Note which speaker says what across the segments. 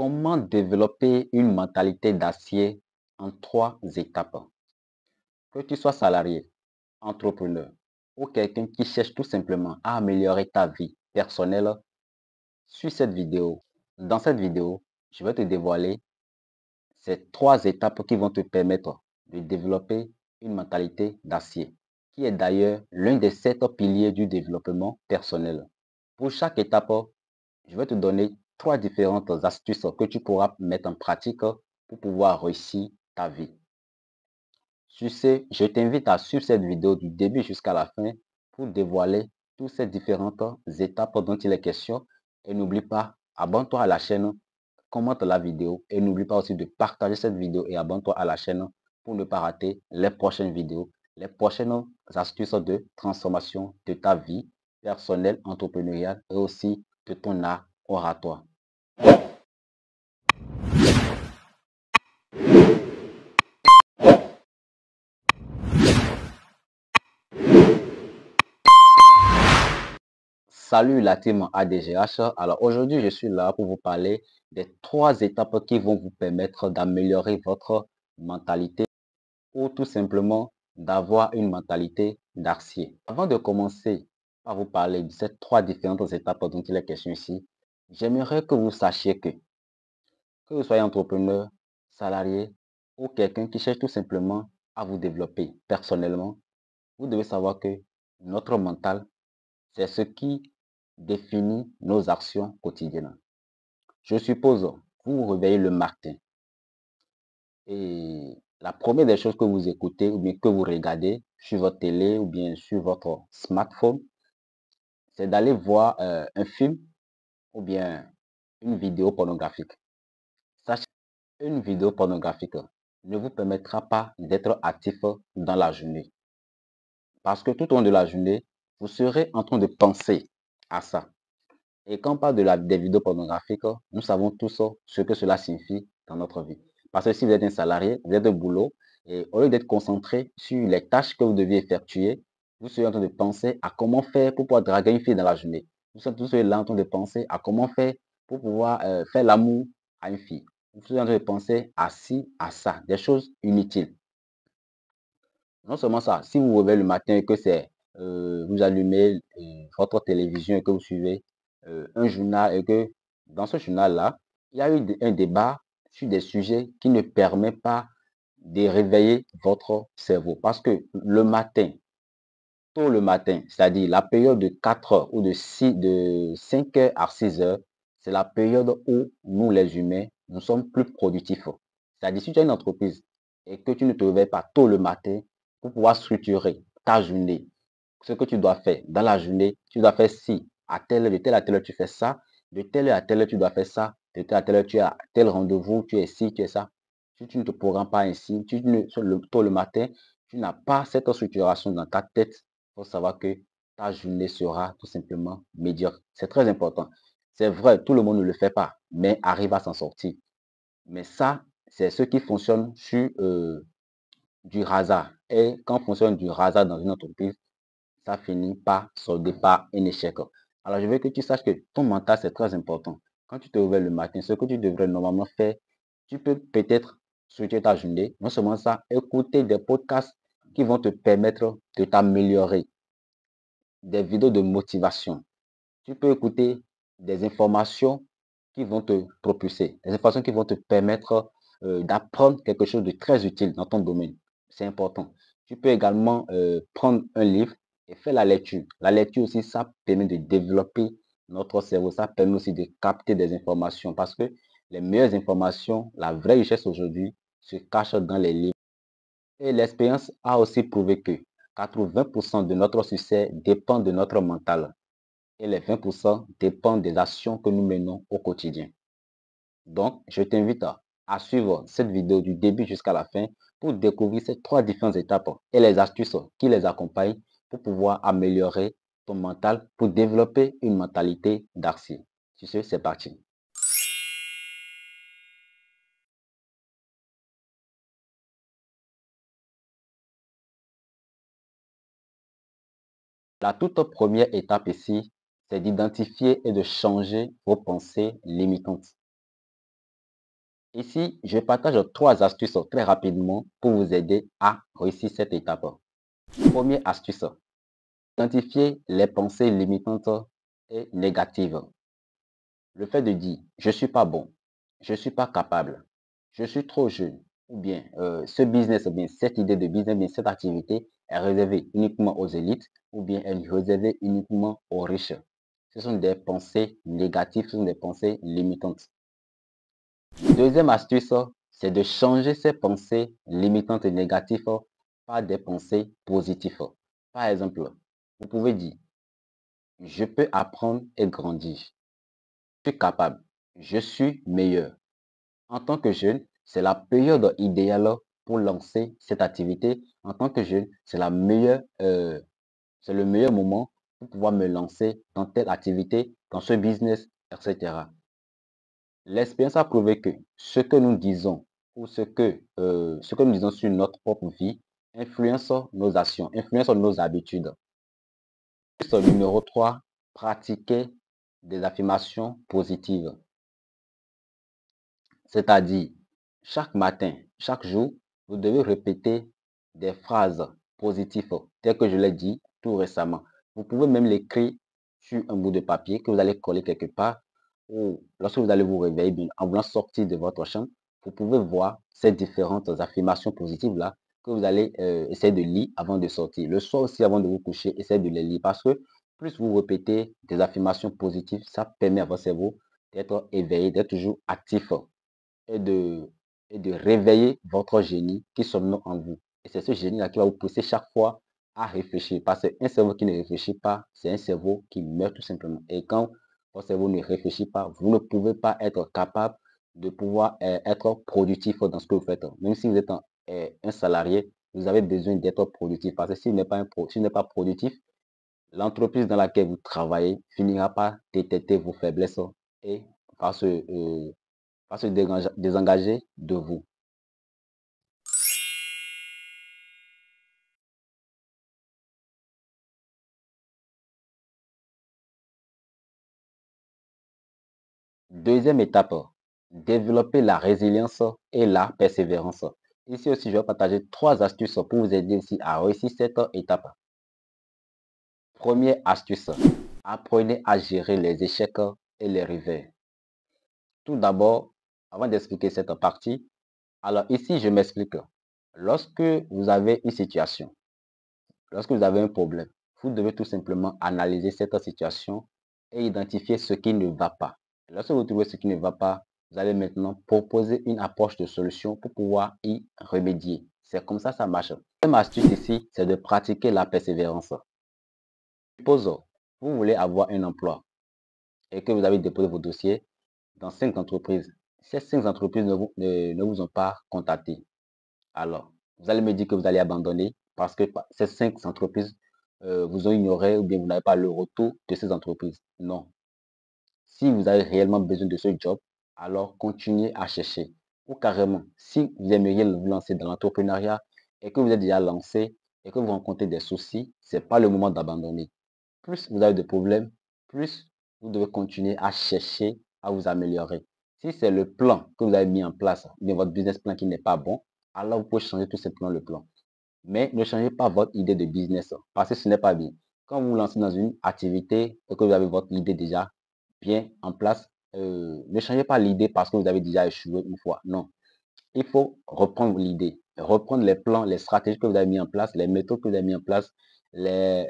Speaker 1: Comment développer une mentalité d'acier en 3 étapes? Que tu sois salarié, entrepreneur ou quelqu'un qui cherche tout simplement à améliorer ta vie personnelle, suis cette vidéo. Dans cette vidéo, je vais te dévoiler ces 3 étapes qui vont te permettre de développer une mentalité d'acier, qui est d'ailleurs l'un des 7 piliers du développement personnel. Pour chaque étape, je vais te donner 3 différentes astuces que tu pourras mettre en pratique pour pouvoir réussir ta vie. Sur ce, je t'invite à suivre cette vidéo du début jusqu'à la fin pour dévoiler toutes ces différentes étapes dont il est question. Et n'oublie pas, abonne-toi à la chaîne, commente la vidéo et n'oublie pas aussi de partager cette vidéo et abonne-toi à la chaîne pour ne pas rater les prochaines vidéos, les prochaines astuces de transformation de ta vie personnelle, entrepreneuriale et aussi de ton art oratoire. Salut la team ADGH. Alors aujourd'hui, je suis là pour vous parler des 3 étapes qui vont vous permettre d'améliorer votre mentalité ou tout simplement d'avoir une mentalité d'acier. Avant de commencer à vous parler de ces 3 différentes étapes dont il est question ici, j'aimerais que vous sachiez que vous soyez entrepreneur, salarié ou quelqu'un qui cherche tout simplement à vous développer personnellement, vous devez savoir que notre mental, c'est ce qui définit nos actions quotidiennes. Je suppose, vous vous réveillez le matin et la première des choses que vous écoutez ou bien que vous regardez sur votre télé ou bien sur votre smartphone, c'est d'aller voir un film ou bien une vidéo pornographique. Sachez qu'une vidéo pornographique ne vous permettra pas d'être actif dans la journée. Parce que tout au long de la journée, vous serez en train de penser à ça. Et quand on parle des vidéos pornographiques, nous savons tous ce que cela signifie dans notre vie. Parce que si vous êtes un salarié, vous êtes au boulot, et au lieu d'être concentré sur les tâches que vous deviez effectuer, vous serez en train de penser à comment faire pour pouvoir draguer une fille dans la journée. Vous serez tous là en train de penser à comment faire pour pouvoir faire l'amour à une fille. Vous serez en train de penser à ci, à ça, des choses inutiles. Non seulement ça, si vous vous réveillez le matin et que vous allumez votre télévision et que vous suivez un journal et que dans ce journal-là, il y a eu un débat sur des sujets qui ne permettent pas de réveiller votre cerveau. Parce que le matin, tôt le matin, c'est-à-dire la période de 4 heures ou de 5 heures à 6 heures, c'est la période où nous, les humains, nous sommes plus productifs. C'est-à-dire, si tu as une entreprise et que tu ne te réveilles pas tôt le matin pour pouvoir structurer ta journée, ce que tu dois faire dans la journée, tu dois faire ci, à telle heure, de telle à telle heure, tu fais ça, de telle heure à telle heure, tu dois faire ça, de telle à telle heure, tu as tel rendez-vous, tu es ci, tu es ça. Si tu ne te programmes pas ainsi, tôt le matin, tu n'as pas cette structuration dans ta tête, il faut savoir que ta journée sera tout simplement médiocre. C'est très important. C'est vrai, tout le monde ne le fait pas, mais arrive à s'en sortir. Mais ça, c'est ce qui fonctionne sur du hasard. Et quand fonctionne du hasard dans une entreprise, ça finit par solder par un échec. Alors, je veux que tu saches que ton mental, c'est très important. Quand tu te réveilles le matin, ce que tu devrais normalement faire, tu peux peut-être switcher ta journée. Non seulement ça, écouter des podcasts qui vont te permettre de t'améliorer, des vidéos de motivation. Tu peux écouter des informations qui vont te propulser, des informations qui vont te permettre d'apprendre quelque chose de très utile dans ton domaine. C'est important. Tu peux également prendre un livre et faire la lecture. La lecture aussi, ça permet de développer notre cerveau. Ça permet aussi de capter des informations parce que les meilleures informations, la vraie richesse aujourd'hui, se cache dans les livres. Et l'expérience a aussi prouvé que 80% de notre succès dépend de notre mental et les 20% dépendent des actions que nous menons au quotidien. Donc, je t'invite à suivre cette vidéo du début jusqu'à la fin pour découvrir ces 3 différentes étapes et les astuces qui les accompagnent pour pouvoir améliorer ton mental, pour développer une mentalité d'acier. Sur ce, c'est parti. La toute première étape ici, c'est d'identifier et de changer vos pensées limitantes. Ici, je partage 3 astuces très rapidement pour vous aider à réussir cette étape. Première astuce, identifier les pensées limitantes et négatives. Le fait de dire je suis pas bon, je suis pas capable, je suis trop jeune, ou bien ce business, ou bien cette idée de business, bien cette activité est réservée uniquement aux élites, ou bien elle est réservée uniquement aux riches. Ce sont des pensées négatives, ce sont des pensées limitantes. Deuxième astuce, c'est de changer ces pensées limitantes et négatives par des pensées positives. Par exemple, vous pouvez dire, je peux apprendre et grandir. Je suis capable. Je suis meilleur. En tant que jeune, c'est la période idéale pour lancer cette activité. En tant que jeune, c'est le meilleur moment pour pouvoir me lancer dans telle activité, dans ce business, etc. L'expérience a prouvé que ce que nous disons ou ce que nous disons sur notre propre vie influence nos actions, influence nos habitudes. Numéro 3, pratiquer des affirmations positives. C'est-à-dire, chaque matin, chaque jour, vous devez répéter des phrases positives, telles que je l'ai dit tout récemment. Vous pouvez même l'écrire sur un bout de papier que vous allez coller quelque part ou lorsque vous allez vous réveiller, bien, en voulant sortir de votre chambre, vous pouvez voir ces différentes affirmations positives-là que vous allez essayer de lire avant de sortir. Le soir aussi, avant de vous coucher, essayez de les lire parce que plus vous répétez des affirmations positives, ça permet à votre cerveau d'être éveillé, d'être toujours actif et de, et de réveiller votre génie qui sommeille en vous. Et c'est ce génie-là qui va vous pousser chaque fois à réfléchir. Parce qu'un cerveau qui ne réfléchit pas, c'est un cerveau qui meurt tout simplement. Et quand votre cerveau ne réfléchit pas, vous ne pouvez pas être capable de pouvoir être productif dans ce que vous faites. Même si vous êtes un salarié, vous avez besoin d'être productif. Parce que s'il n'est pas productif, l'entreprise dans laquelle vous travaillez finira par détecter vos faiblesses et par se désengager de vous. Deuxième étape, développer la résilience et la persévérance. Ici aussi, je vais partager 3 astuces pour vous aider aussi à réussir cette étape. Première astuce, apprenez à gérer les échecs et les revers. Tout d'abord, avant d'expliquer cette partie, alors ici, je m'explique. Lorsque vous avez une situation, lorsque vous avez un problème, vous devez tout simplement analyser cette situation et identifier ce qui ne va pas. Lorsque vous trouvez ce qui ne va pas, vous allez maintenant proposer une approche de solution pour pouvoir y remédier. C'est comme ça marche. La deuxième astuce ici, c'est de pratiquer la persévérance. Supposons, vous voulez avoir un emploi et que vous avez déposé vos dossiers dans 5 entreprises. Ces 5 entreprises ne vous ont pas contacté. Alors, vous allez me dire que vous allez abandonner parce que ces 5 entreprises vous ont ignoré ou bien vous n'avez pas le retour de ces entreprises. Non. Si vous avez réellement besoin de ce job, alors continuez à chercher. Ou carrément, si vous aimeriez vous lancer dans l'entrepreneuriat et que vous êtes déjà lancé et que vous rencontrez des soucis, ce n'est pas le moment d'abandonner. Plus vous avez de problèmes, plus vous devez continuer à chercher à vous améliorer. Si c'est le plan que vous avez mis en place, bien votre business plan qui n'est pas bon, alors vous pouvez changer tout simplement le plan. Mais ne changez pas votre idée de business parce que ce n'est pas bien. Quand vous vous lancez dans une activité et que vous avez votre idée déjà bien en place, ne changez pas l'idée parce que vous avez déjà échoué une fois. Non, il faut reprendre l'idée, reprendre les plans, les stratégies que vous avez mis en place, les méthodes que vous avez mis en place, les,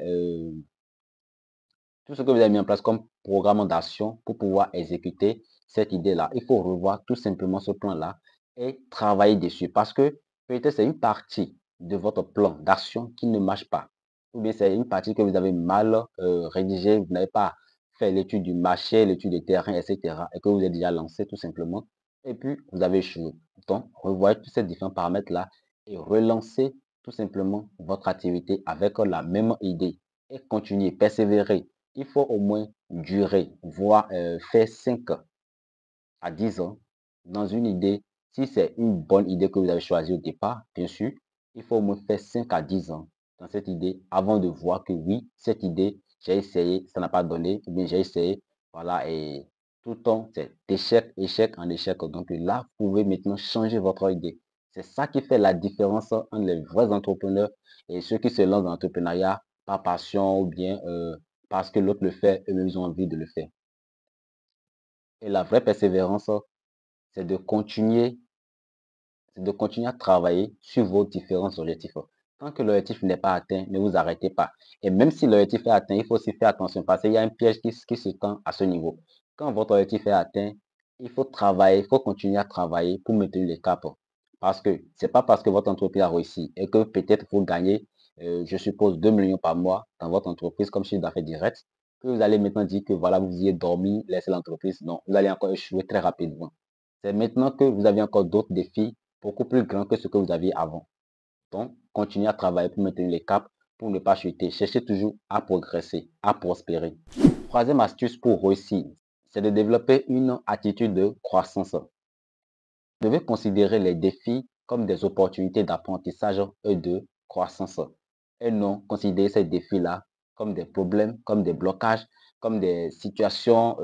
Speaker 1: tout ce que vous avez mis en place comme programme d'action pour pouvoir exécuter cette idée-là. Il faut revoir tout simplement ce plan-là et travailler dessus parce que peut-être c'est une partie de votre plan d'action qui ne marche pas. Ou bien c'est une partie que vous avez mal rédigée, vous n'avez pas fait l'étude du marché, l'étude du terrain, etc. et que vous avez déjà lancé tout simplement. Et puis, vous avez échoué. Donc, revoyez tous ces différents paramètres-là et relancez tout simplement votre activité avec la même idée et continuez, persévérer. Il faut au moins durer, voire faire 5 à 10 ans dans une idée. Si c'est une bonne idée que vous avez choisie au départ, bien sûr, il faut au moins faire 5 à 10 ans dans cette idée avant de voir que oui, cette idée, j'ai essayé, ça n'a pas donné, ou bien j'ai essayé, voilà, et Tout le temps, c'est échec, échec en échec. Donc là, vous pouvez maintenant changer votre idée. C'est ça qui fait la différence entre les vrais entrepreneurs et ceux qui se lancent dans l'entrepreneuriat par passion ou bien parce que l'autre le fait, eux-mêmes ils ont envie de le faire. Et la vraie persévérance, c'est de continuer à travailler sur vos différents objectifs. Tant que l'objectif n'est pas atteint, ne vous arrêtez pas. Et même si l'objectif est atteint, il faut aussi faire attention parce qu'il y a un piège qui se tend à ce niveau. Quand votre objectif est atteint, il faut travailler, il faut continuer à travailler pour maintenir le cap. Parce que c'est pas parce que votre entreprise a réussi et que peut-être vous gagnez, je suppose, 2 millions par mois dans votre entreprise comme chiffre d'affaires direct, que vous allez maintenant dire que voilà, vous y êtes dormi, laissez l'entreprise. Non, vous allez encore échouer très rapidement. C'est maintenant que vous avez encore d'autres défis beaucoup plus grands que ce que vous aviez avant. Donc, continuez à travailler pour maintenir les caps, pour ne pas chuter. Cherchez toujours à progresser, à prospérer. Troisième astuce pour réussir, c'est de développer une attitude de croissance. Vous devez considérer les défis comme des opportunités d'apprentissage et de croissance. Et non considérer ces défis-là comme des problèmes, comme des blocages, comme des situations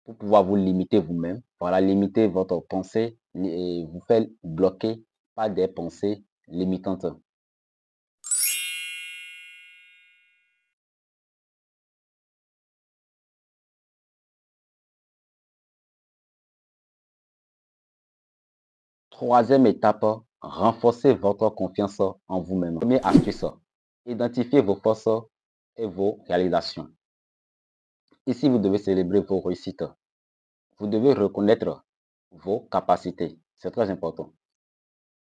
Speaker 1: pour pouvoir vous limiter vous-même. Voilà, limiter votre pensée et vous faire bloquer par des pensées limitantes. Troisième étape, renforcez votre confiance en vous-même. Première astuce, identifiez vos forces et vos réalisations. Ici, vous devez célébrer vos réussites. Vous devez reconnaître vos capacités. C'est très important.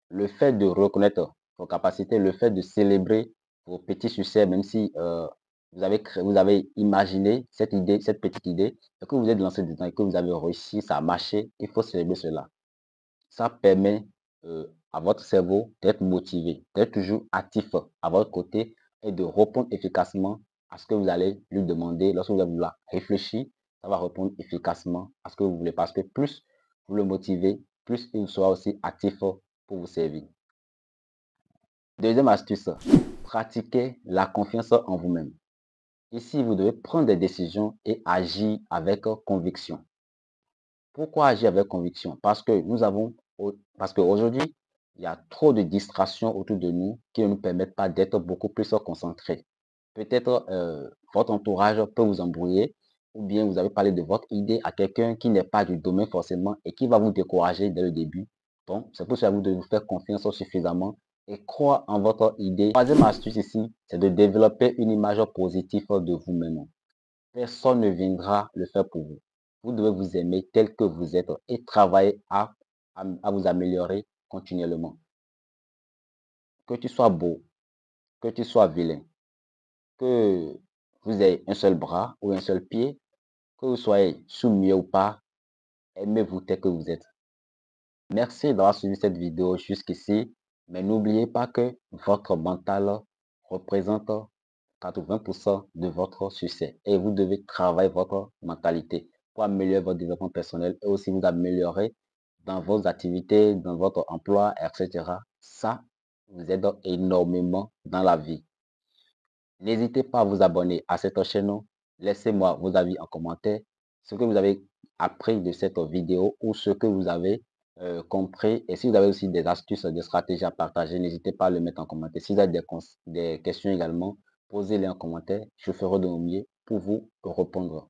Speaker 1: Le fait de reconnaître vos capacités, le fait de célébrer vos petits succès, même si vous avez imaginé cette idée, cette petite idée, et que vous êtes lancé dedans et que vous avez réussi, ça a marché, il faut célébrer cela. Ça permet à votre cerveau d'être motivé, d'être toujours actif à votre côté et de répondre efficacement à ce que vous allez lui demander. Lorsque vous allez vouloir réfléchir, ça va répondre efficacement à ce que vous voulez parce que plus vous le motivez, plus il sera aussi actif pour vous servir. Deuxième astuce, pratiquez la confiance en vous-même. Ici, vous devez prendre des décisions et agir avec conviction. Pourquoi agir avec conviction? Parce que parce qu'aujourd'hui, il y a trop de distractions autour de nous qui ne nous permettent pas d'être beaucoup plus concentrés. Peut-être votre entourage peut vous embrouiller ou bien vous avez parlé de votre idée à quelqu'un qui n'est pas du domaine forcément et qui va vous décourager dès le début. Donc, c'est pour ça que vous devez vous faire confiance suffisamment et croire en votre idée. Troisième astuce ici, c'est de développer une image positive de vous-même. Personne ne viendra le faire pour vous. Vous devez vous aimer tel que vous êtes et travailler à vous améliorer continuellement. Que tu sois beau, que tu sois vilain, que vous ayez un seul bras ou un seul pied, que vous soyez soumis ou pas, aimez-vous tel que vous êtes. Merci d'avoir suivi cette vidéo jusqu'ici, mais n'oubliez pas que votre mental représente 80% de votre succès et vous devez travailler votre mentalité pour améliorer votre développement personnel et aussi vous améliorer dans vos activités, dans votre emploi, etc. Ça vous aide énormément dans la vie. N'hésitez pas à vous abonner à cette chaîne. Laissez-moi vos avis en commentaire, ce que vous avez appris de cette vidéo ou ce que vous avez compris. Et si vous avez aussi des astuces, des stratégies à partager, n'hésitez pas à le mettre en commentaire. Si vous avez des questions également, posez-les en commentaire. Je ferai de mon mieux pour vous répondre.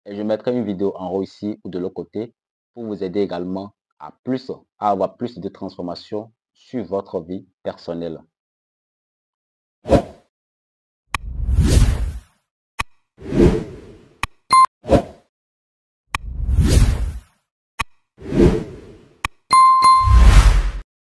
Speaker 1: Et je mettrai une vidéo en haut ici ou de l'autre côté pour vous aider également à avoir plus de transformations sur votre vie personnelle.